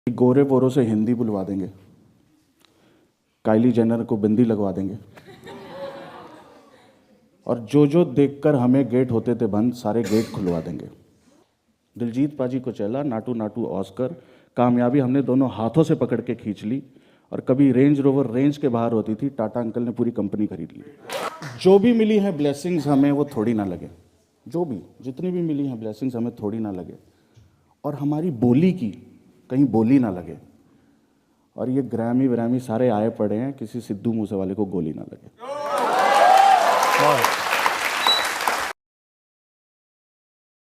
गोरे पोरों से हिंदी बुलवा देंगे, काइली जेनर को बिंदी लगवा देंगे, और जो जो देखकर हमें गेट होते थे बंद सारे गेट खुलवा देंगे। दिलजीत पाजी को चला नाटू नाटू ऑस्कर, कामयाबी हमने दोनों हाथों से पकड़ के खींच ली। और कभी रेंज रोवर रेंज के बाहर होती थी, टाटा अंकल ने पूरी कंपनी खरीद ली। जो भी मिली है ब्लेसिंग्स हमें वो थोड़ी ना लगे, जो भी जितनी भी मिली हैं ब्लेसिंग्स हमें थोड़ी ना लगे, और हमारी बोली की कहीं बोली ना लगे। और ये ग्रैमी व्रैमी सारे आए पड़े हैं, किसी सिद्धू मूसेवाले को गोली ना लगे।